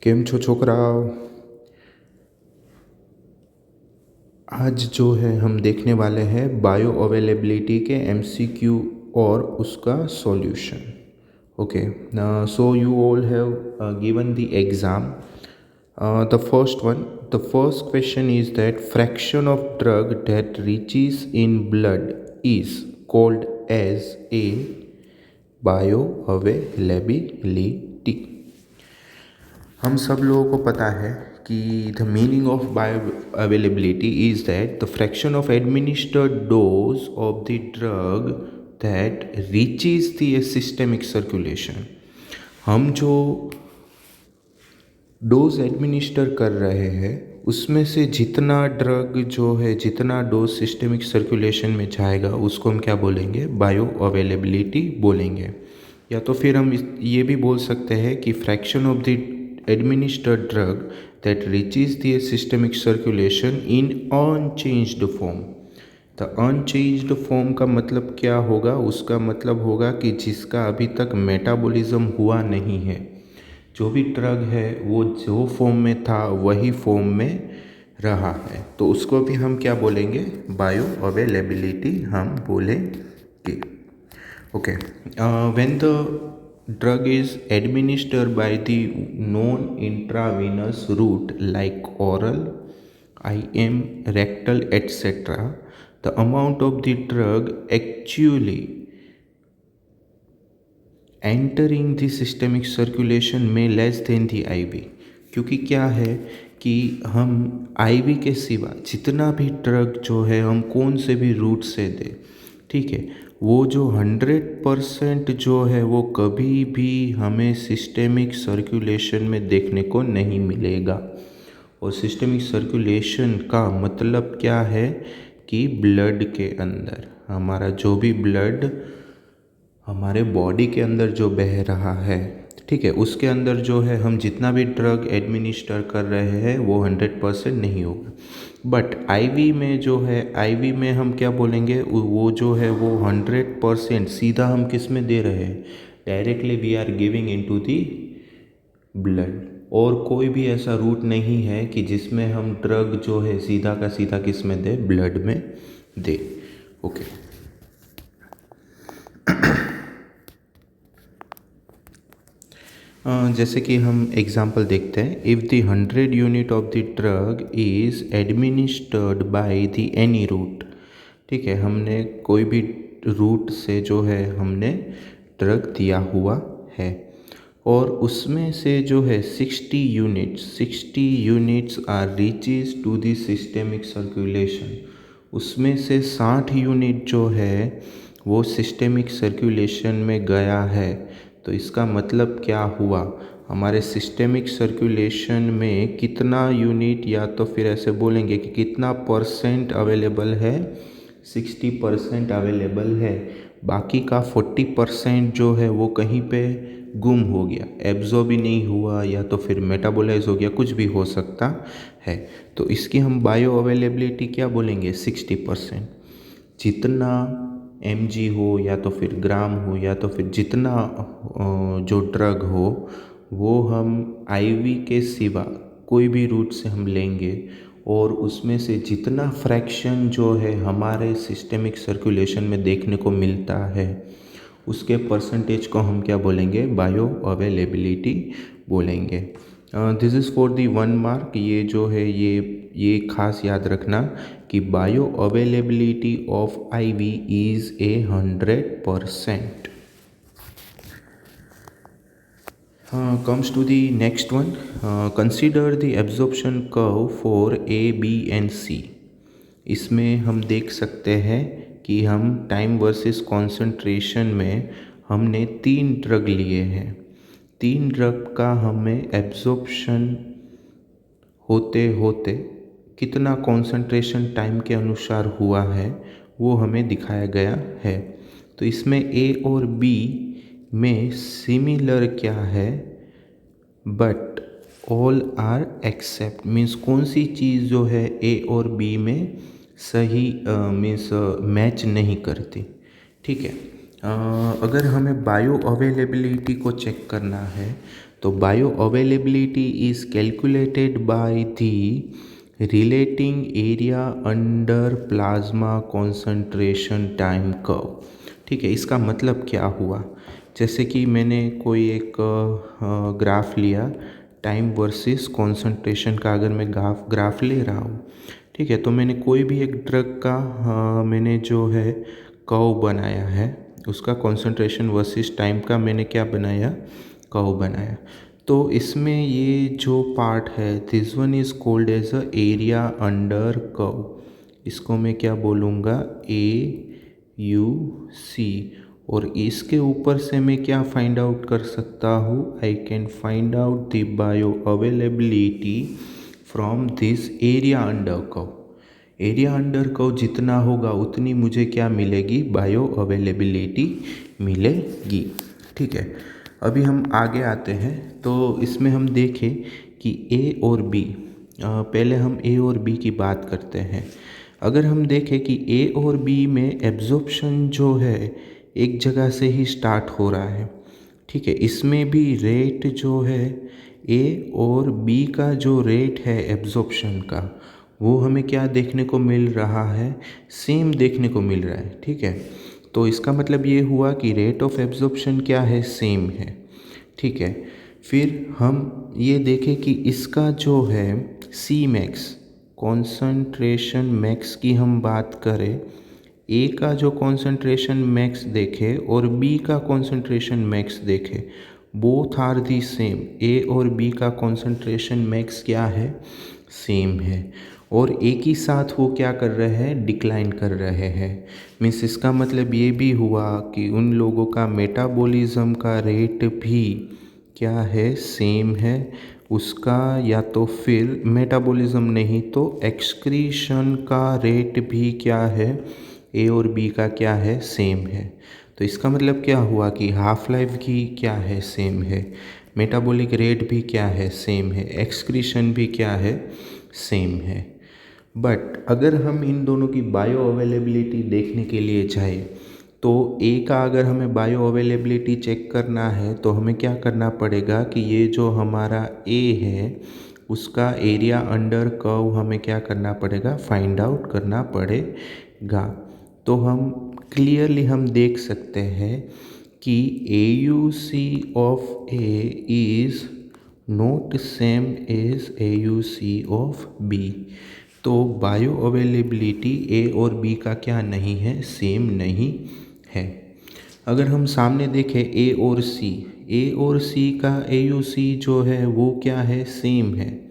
केम छो छोकराओ। आज जो है हम देखने वाले हैं बायो अवेलेबिलिटी के एमसीक्यू और उसका solution. Okay, so you all have given the exam. The first one, the first question is that fraction of drug that reaches in blood is called as a bioavailability. हम सब लोगों को पता है कि the meaning of bioavailability is that the fraction of administered dose of the drug that reaches the systemic circulation. हम जो dose administer कर रहे हैं उसमें से जितना ड्रग जो है, जितना डोज सिस्टेमिक सर्कुलेशन में जाएगा उसको हम क्या बोलेंगे? बायो अवेलेबिलिटी बोलेंगे। या तो फिर हम ये भी बोल सकते हैं कि fraction of the administered drug that reaches the systemic circulation in unchanged form। The unchanged form का मतलब क्या होगा? उसका मतलब होगा कि जिसका अभी तक मेटाबॉलिज्म हुआ नहीं है। जो भी ड्रग है वो जो फॉर्म में था वही फॉर्म में रहा है, तो उसको भी हम क्या बोलेंगे? बायो अवेलेबिलिटी हम बोलेंगे। Okay, when the drug is administered by the non-intravenous route like oral, IM, rectal, etc., the amount of the drug actually entering the systemic circulation में less than the IV। क्योंकि क्या है कि हम IV के सिवा जितना भी ड्रग जो है हम कौन से भी रूट से दें, ठीक है, वो जो 100% जो है वो कभी भी हमें सिस्टेमिक सर्कुलेशन में देखने को नहीं मिलेगा। और सिस्टेमिक सर्कुलेशन का मतलब क्या है कि ब्लड के अंदर हमारा जो भी ब्लड हमारे बॉडी के अंदर जो बह रहा है, ठीक है, उसके अंदर जो है हम जितना भी ड्रग एडमिनिस्टर कर रहे हैं वो 100% नहीं होगा। बट आईवी में जो है, आईवी में हम क्या बोलेंगे? वो जो है वो 100% सीधा हम किस में दे रहे हैं? Directly we are giving into the blood. और कोई भी ऐसा रूट नहीं है कि जिसमें हम ड्रग जो है सीधा का सीधा किस में दे? ब्लड में दे। ओके, जैसे कि हम एग्जांपल देखते हैं। If the 100 unit of the drug is administered by the any route, ठीक है, हमने कोई भी रूट से जो है हमने ड्रग दिया हुआ है और उसमें से जो है 60 units are reaches to the systemic circulation. उसमें से 60 यूनिट जो है वो सिस्टेमिक सर्कुलेशन में गया है। तो इसका मतलब क्या हुआ? हमारे सिस्टेमिक सर्कुलेशन में कितना यूनिट, या तो फिर ऐसे बोलेंगे कि कितना परसेंट अवेलेबल है? 60% अवेलेबल है। बाकी का 40% जो है वो कहीं पे गुम हो गया, एब्जॉर्ब ही नहीं हुआ, या तो फिर मेटाबोलाइज हो गया, कुछ भी हो सकता है। तो इसकी हम बायो अवेलेबिलिटी क्या बोलेंगे? 60%। जितना mg हो या तो फिर ग्राम हो या तो फिर जितना जो ड्रग हो वो हम आईवी के सिवा कोई भी रूट से हम लेंगे और उसमें से जितना फ्रैक्शन जो है हमारे सिस्टेमिक सर्कुलेशन में देखने को मिलता है उसके परसेंटेज को हम क्या बोलेंगे? बायो अवेलेबिलिटी बोलेंगे। This is for the 1 mark. ये जो है ये खास याद रखना कि bioavailability of IV is 100%। Comes to the next one. Consider the absorption curve for A, B and C। इसमें हम देख सकते हैं कि हम टाइम वर्सेस कॉन्सेंट्रेशन में हमने 3 ड्रग लिए हैं। 3 ड्रग का हमें एब्जॉर्प्शन होते होते कितना कॉन्सेंट्रेशन टाइम के अनुसार हुआ है वो हमें दिखाया गया है। तो इसमें ए और बी में सिमिलर क्या है? But all are except, means कौन सी चीज़ जो है ए और बी में सही मीन्स मैच नहीं करती, ठीक है। अगर हमें बायो अवेलेबिलिटी को चेक करना है तो bioavailability is calculated by the relating area under plasma concentration time curve. ठीक है, इसका मतलब क्या हुआ, जैसे कि मैंने कोई एक ग्राफ लिया, टाइम वर्सेस कॉन्सेंट्रेशन का अगर मैं ग्राफ ले रहा हूँ, ठीक है, तो मैंने कोई भी एक ड्रग का मैंने जो है कर्व बनाया है, उसका कॉन्सेंट्रेशन वर्सेस टाइम का मैंने क्या बनाया, कर्व बनाया। तो इसमें ये जो पार्ट है, this one is called as a area under curve. इसको मैं क्या बोलूँगा, AUC। और इसके ऊपर से मैं क्या फाइंड आउट कर सकता हूँ, I can find out the bio availability from this area under curve. Area under curve जितना होगा उतनी मुझे क्या मिलेगी, बायो अवेलेबिलिटी मिलेगी। ठीक है, अभी हम आगे आते हैं। तो इसमें हम देखें कि A और B, पहले हम A और B की बात करते हैं। अगर हम देखें कि A और B में एब्जॉर्प्शन जो है एक जगह से ही स्टार्ट हो रहा है, ठीक है, इसमें भी रेट जो है A और B का जो रेट है एब्जॉर्प्शन का, वो हमें क्या देखने को मिल रहा है, सेम देखने को मिल रहा है। ठीक है, तो इसका मतलब ये हुआ कि रेट ऑफ एब्जॉर्प्शन क्या है, सेम है। ठीक है, फिर हम ये देखें कि इसका जो है C मैक्स, कॉन्सेंट्रेशन मैक्स की हम बात करें, A का जो कॉन्सेंट्रेशन मैक्स देखे और B का कॉन्सेंट्रेशन मैक्स देखे, both are the same. A और B का कॉन्सेंट्रेशन मैक्स क्या है, सेम है, और एक ही साथ वो क्या कर रहे हैं, डिक्लाइन कर रहे हैं। मीन्स इसका मतलब ये भी हुआ कि उन लोगों का मेटाबॉलिज्म का रेट भी क्या है, सेम है उसका, या तो फिर मेटाबॉलिज्म नहीं तो एक्सक्रीशन का रेट भी क्या है, ए और बी का क्या है, सेम है। तो इसका मतलब क्या हुआ कि हाफ लाइफ भी क्या है, सेम है, मेटाबॉलिक रेट भी क्या है, सेम है, एक्सक्रीशन भी क्या है, सेम है। बट अगर हम इन दोनों की बायो अवेलेबिलिटी देखने के लिए जाए, तो ए का अगर हमें बायो अवेलेबिलिटी चेक करना है तो हमें क्या करना पड़ेगा कि ये जो हमारा ए है उसका एरिया अंडर कर्व हमें क्या करना पड़ेगा, फाइंड आउट करना पड़ेगा। तो हम क्लियरली हम देख सकते हैं कि AUC of A is not same as AUC of B। तो बायो अवेलेबिलिटी A और B का क्या नहीं है, सेम नहीं है। अगर हम सामने देखें A और C का AUC जो है वो क्या है, सेम है।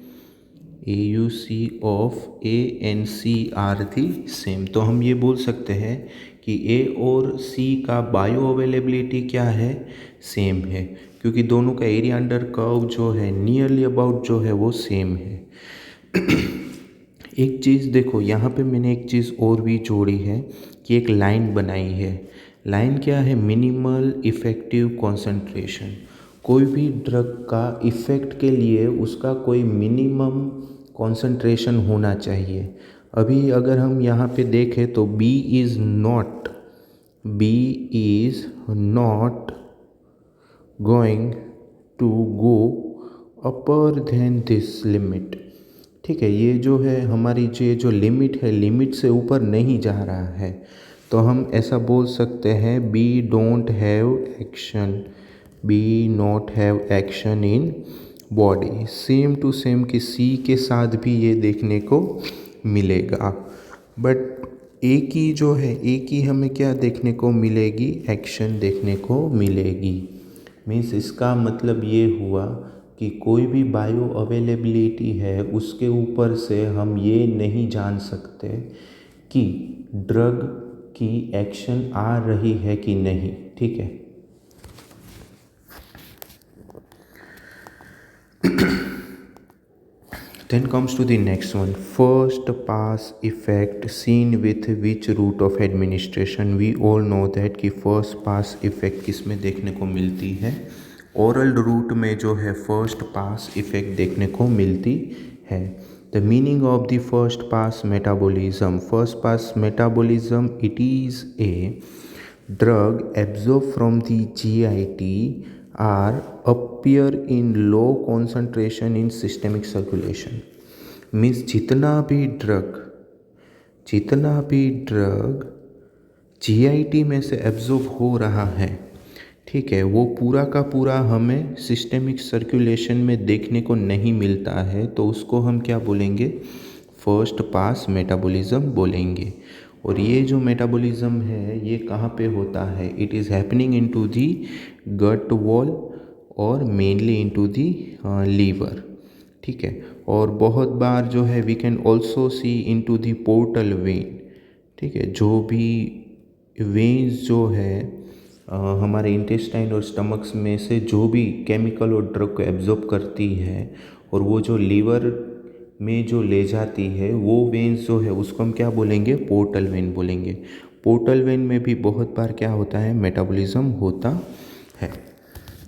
AUC of A and C are the same. तो हम ये बोल सकते हैं कि A और C का बायो अवेलेबिलिटी क्या है, सेम है, क्योंकि दोनों का एरिया अंडर कर्व जो है नियरली अबाउट जो है वो सेम है। एक चीज़ देखो, यहाँ पे मैंने एक चीज़ और भी जोड़ी है कि एक लाइन बनाई है। लाइन क्या है, मिनिमल इफ़ेक्टिव कॉन्सेंट्रेशन। कोई भी ड्रग का इफ़ेक्ट के लिए उसका कोई मिनिमम कॉन्सेंट्रेशन होना चाहिए। अभी अगर हम यहाँ पे देखें तो B is not going to go upper than this limit. ठीक है, ये जो है हमारी जो लिमिट है, लिमिट से ऊपर नहीं जा रहा है। तो हम ऐसा बोल सकते हैं B not have action in body. Same to same कि सी के साथ भी ये देखने को मिलेगा। बट एक ही जो है, एक ही हमें क्या देखने को मिलेगी, एक्शन देखने को मिलेगी। मीन्स इसका मतलब ये हुआ कि कोई भी बायो अवेलेबिलिटी है उसके ऊपर से हम ये नहीं जान सकते कि ड्रग की एक्शन आ रही है कि नहीं। ठीक है, then comes to the next one, first pass effect seen with which route of administration। we all know that कि first pass effect किस में देखने को मिलती है, ओरल रूट में जो है फर्स्ट पास इफेक्ट देखने को मिलती है। The meaning of the first pass metabolism, first pass metabolism, it is a drug absorb from the GIT are appear in low concentration in systemic circulation. Means जितना भी drug GIT में से absorb हो रहा है, ठीक है, वो पूरा का पूरा हमें सिस्टेमिक सर्कुलेशन में देखने को नहीं मिलता है, तो उसको हम क्या बोलेंगे, फर्स्ट पास मेटाबॉलिज्म बोलेंगे। और ये जो मेटाबॉलिज्म है ये कहाँ पे होता है, it is happening into the gut wall और मेनली इनटू दी लीवर, ठीक है। और बहुत बार जो है we can also see into the portal vein, ठीक है। जो भी वेन्स जो है हमारे इंटेस्टाइन और स्टमक्स में से जो भी केमिकल और ड्रग को एब्जॉर्ब करती है और वो जो लीवर में जो ले जाती है, वो वेन्स जो है उसको हम क्या बोलेंगे, पोर्टल वेन बोलेंगे। पोर्टल वेन में भी बहुत बार क्या होता है, मेटाबॉलिज्म होता है,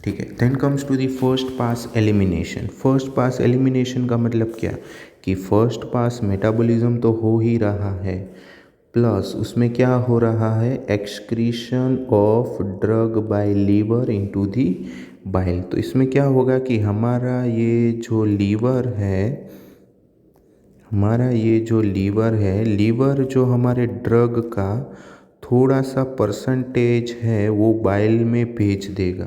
ठीक है। Then comes to the first pass elimination. First pass elimination का मतलब क्या, कि फर्स्ट पास मेटाबॉलिज्म तो हो ही रहा है, प्लस उसमें क्या हो रहा है, excretion of drug by liver into the bile. तो इसमें क्या होगा कि हमारा ये जो लीवर जो हमारे ड्रग का थोड़ा सा परसेंटेज है वो बाइल में भेज देगा।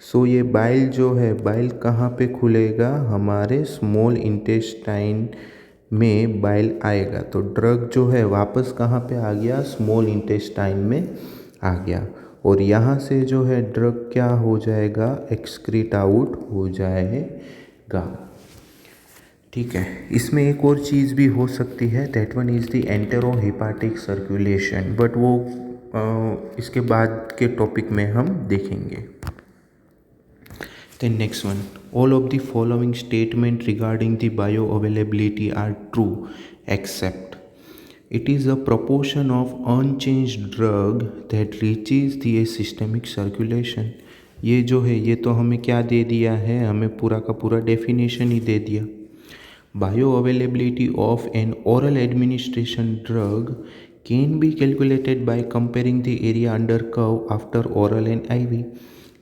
सो ये बाइल जो है, बाइल कहाँ पे खुलेगा, हमारे स्मॉल इंटेस्टाइन में बाइल आएगा। तो ड्रग जो है वापस कहाँ पे आ गया, स्मॉल इंटेस्टाइन में आ गया, और यहाँ से जो है ड्रग क्या हो जाएगा, एक्सक्रीट आउट हो जाएगा, ठीक है। इसमें एक और चीज़ भी हो सकती है, that one is the enterohepatic circulation, but वो इसके बाद के टॉपिक में हम देखेंगे। Then next one, all of the following statement regarding the bioavailability are true except it is a proportion of unchanged drug that reaches the systemic circulation। ये जो है ये तो हमें क्या दे दिया है, हमें पूरा का पूरा डेफिनेशन ही दे दिया। Bioavailability of an oral administration drug can be calculated by comparing the area under curve after oral and IV।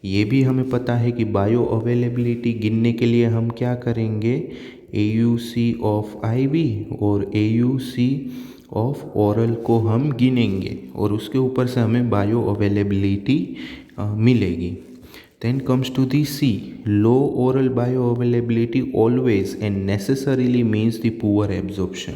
ये भी हमें पता है कि बायो अवेलेबिलिटी गिनने के लिए हम क्या करेंगे, AUC ऑफ IV और AUC ऑफ ओरल को हम गिनेंगे और उसके ऊपर से हमें बायो अवेलेबिलिटी मिलेगी। Then comes to the C, low oral bioavailability always and necessarily means the poor absorption,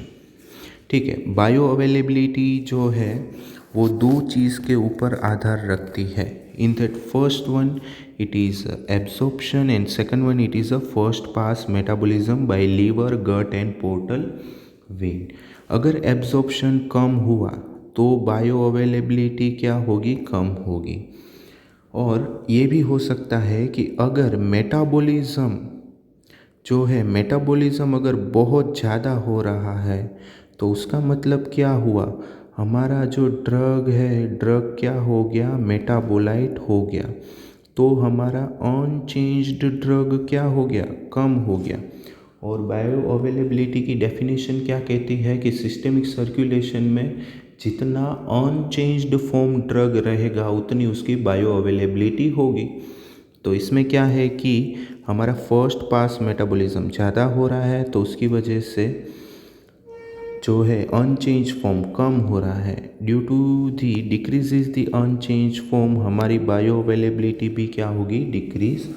ठीक है। बायो अवेलेबिलिटी जो है वो दो चीज़ के ऊपर आधार रखती है। In that first one it is absorption and second one it is a first pass metabolism by liver, gut and portal vein. अगर एब्जॉर्प्शन कम हुआ तो बायो अवेलेबिलिटी क्या होगी, कम होगी। और ये भी हो सकता है कि अगर मेटाबॉलिज्म अगर बहुत ज़्यादा हो रहा है तो उसका मतलब क्या हुआ, हमारा जो ड्रग है, ड्रग क्या हो गया, मेटाबोलाइट हो गया, तो हमारा अनचेंज्ड ड्रग क्या हो गया, कम हो गया। और बायो अवेलेबिलिटी की डेफिनेशन क्या कहती है कि सिस्टेमिक सर्कुलेशन में जितना अनचेंज्ड फॉर्म ड्रग रहेगा उतनी उसकी बायो अवेलेबिलिटी होगी। तो इसमें क्या है कि हमारा फर्स्ट पास मेटाबॉलिज्म ज़्यादा हो रहा है तो उसकी वजह से जो है अनचेंज फॉर्म कम हो रहा है। Due to the decreases the unchange form हमारी बायो अवेलेबिलिटी भी क्या होगी, डिक्रीज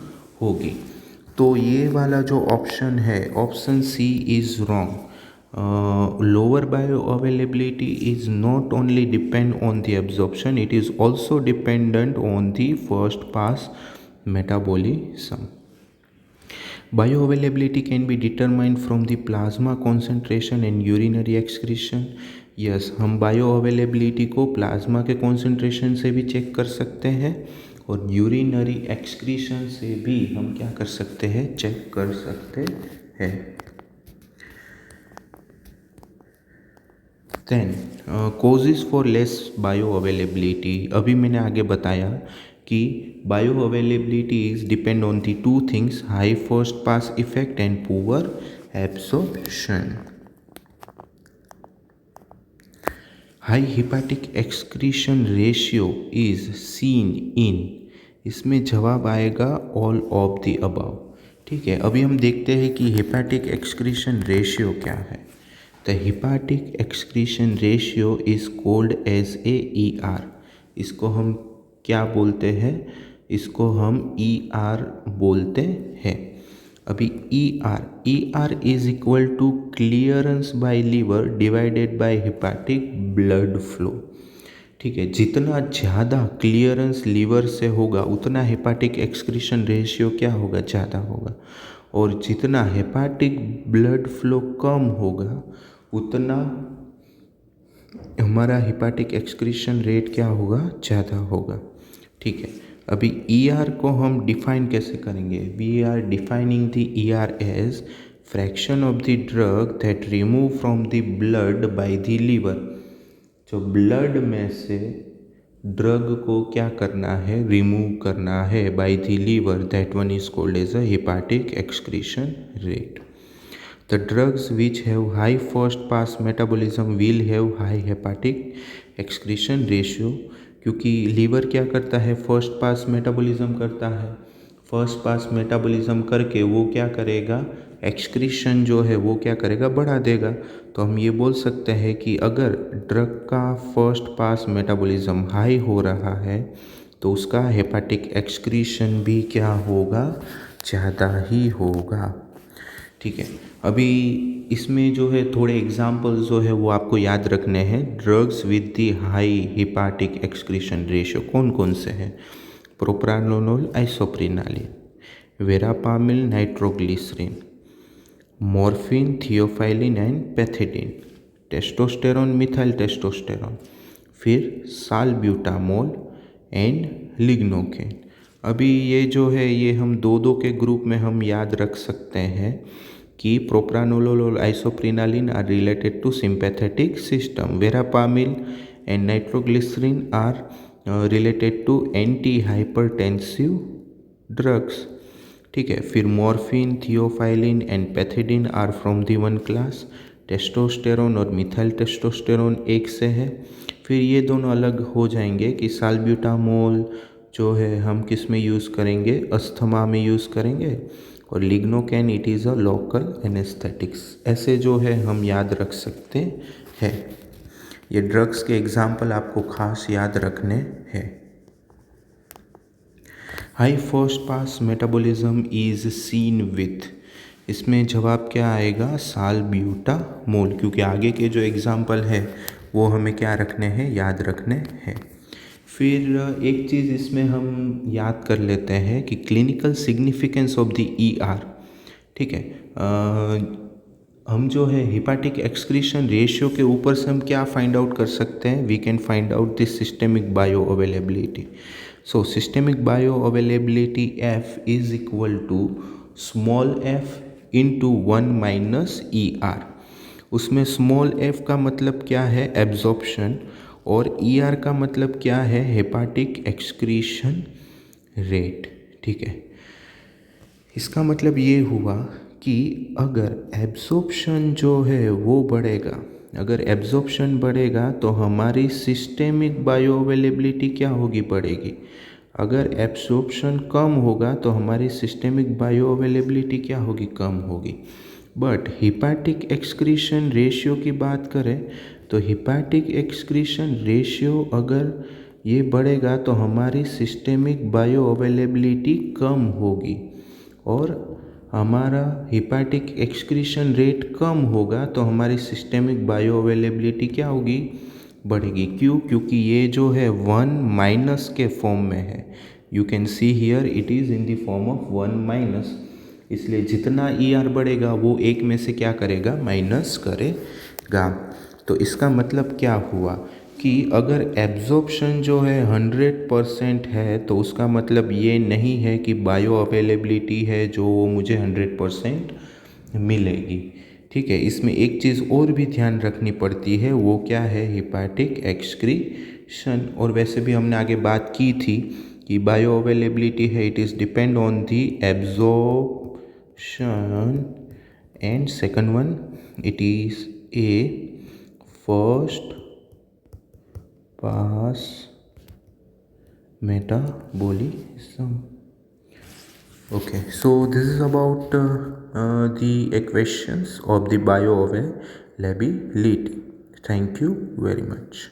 होगी। तो ये वाला जो ऑप्शन है, option C is wrong. Lower bioavailability is not only depend on the absorption, it is also dependent on the first pass metabolism. Bioavailability can be determined from the plasma concentration and urinary excretion। Yes, हम bioavailability को plasma के concentration से भी check कर सकते हैं और urinary excretion से भी हम क्या कर सकते हैं, चेक कर सकते हैं। Then causes for less bioavailability, अभी मैंने आगे बताया कि bioavailability is depend on the two things, high first pass effect and poor absorption. High hepatic excretion ratio is seen in इसमें जवाब आएगा ऑल ऑफ द अबव। ठीक है, अभी हम देखते हैं कि हेपाटिक एक्सक्रीशन रेशियो क्या है। The hepatic excretion ratio is called as a ER। इसको हम क्या बोलते हैं? इसको हम ER बोलते हैं। अभी ER is equal to clearance by liver divided by hepatic blood flow. ठीक है, जितना ज़्यादा क्लियरेंस लीवर से होगा उतना हेपाटिक एक्सक्रीशन रेशियो क्या होगा? ज़्यादा होगा। और जितना हेपाटिक ब्लड फ्लो कम होगा उतना हमारा हेपाटिक एक्सक्रीशन रेट क्या होगा? ज़्यादा होगा। ठीक है, अभी ER को हम डिफाइन कैसे करेंगे? We are defining the ER as fraction of the drug that remove from the blood by the liver. जो ब्लड में से ड्रग को क्या करना है? रिमूव करना है by the liver, that one is called as a hepatic excretion rate. The drugs which have high first pass metabolism will have high hepatic excretion ratio, क्योंकि लीवर क्या करता है? फर्स्ट पास मेटाबॉलिज्म करता है। First pass metabolism करके वो क्या करेगा? एक्सक्रीशन जो है वो क्या करेगा? बढ़ा देगा। तो हम ये बोल सकते हैं कि अगर ड्रग का फर्स्ट पास मेटाबॉलिज्म हाई हो रहा है तो उसका हेपाटिक एक्सक्रीशन भी क्या होगा? ज़्यादा ही होगा। ठीक है, अभी इसमें जो है थोड़े एग्जाम्पल्स जो है वो आपको याद रखने हैं। Drugs with the high hepatic excretion ratio कौन कौन से हैं? Propranolol, isoprenaline, verapamil, nitroglycerin, morphine, theophylline and pethidine, testosterone, methyl testosterone, फिर साल्ब्यूटामोल एंड लिग्नोकेन। अभी ये जो है ये हम दो दो के ग्रुप में हम याद रख सकते हैं कि प्रोप्रानोलोल और isoprenaline are related to sympathetic system, verapamil and nitroglycerin are related to anti hypertensive drugs. ठीक है, फिर morphine, theophylline and pethidine are from the one class. Testosterone और मिथाइल टेस्टोस्टेरोन एक से है। फिर ये दोनों अलग हो जाएंगे कि साल्ब्यूटामोल जो है हम किस में यूज़ करेंगे? अस्थमा में यूज़ करेंगे। और lignocaine it is a local anaesthetics. ऐसे जो है हम याद रख सकते हैं। ये ड्रग्स के एग्जाम्पल आपको खास याद रखने हैं। High first pass metabolism is seen with, इसमें जवाब क्या आएगा? साल्ब्यूटामोल, क्योंकि आगे के जो एग्जाम्पल है वो हमें क्या रखने हैं? याद रखने हैं। फिर एक चीज़ इसमें हम याद कर लेते हैं कि clinical significance of the ER। ठीक है, हम जो है हेपाटिक एक्सक्रीशन रेशियो के ऊपर से हम क्या फाइंड आउट कर सकते हैं? We can find out this systemic bioavailability. So systemic bioavailability F is equal to small f into 1 minus ER। उसमें स्मॉल f का मतलब क्या है? एब्जॉर्प्शन। और ER का मतलब क्या है? Hepatic excretion rate. ठीक है, इसका मतलब ये हुआ कि अगर एब्जॉर्प्शन जो है वो बढ़ेगा, अगर एब्जॉर्प्शन बढ़ेगा तो हमारी सिस्टेमिक बायो अवेलेबिलिटी क्या होगी? बढ़ेगी। अगर एब्जॉर्प्शन कम होगा तो हमारी सिस्टेमिक बायो अवेलेबिलिटी क्या होगी? कम होगी। बट हेपाटिक एक्सक्रीशन रेशियो की बात करें तो हेपाटिक एक्सक्रीशन रेशियो अगर ये बढ़ेगा तो हमारी सिस्टेमिक बायो अवेलेबिलिटी कम होगी। और हमारा हेपाटिक एक्सक्रीशन रेट कम होगा तो हमारी सिस्टेमिक बायो अवेलेबिलिटी क्या होगी? बढ़ेगी। क्यों? क्योंकि ये जो है 1 माइनस के फॉर्म में है। You can see here it is in the form of 1 minus. इसलिए जितना ER बढ़ेगा वो एक में से क्या करेगा? माइनस करेगा। तो इसका मतलब क्या हुआ कि अगर एब्जॉर्प्शन जो है 100% है तो उसका मतलब ये नहीं है कि बायो अवेलेबिलिटी है जो वो मुझे 100% मिलेगी। ठीक है, इसमें एक चीज़ और भी ध्यान रखनी पड़ती है, वो क्या है? Hepatic excretion. और वैसे भी हमने आगे बात की थी कि बायो अवेलेबिलिटी है it is depend on the absorption and second one it is a first pass metabolism. Okay, so this is about the equations of the bioavailability. Thank you very much.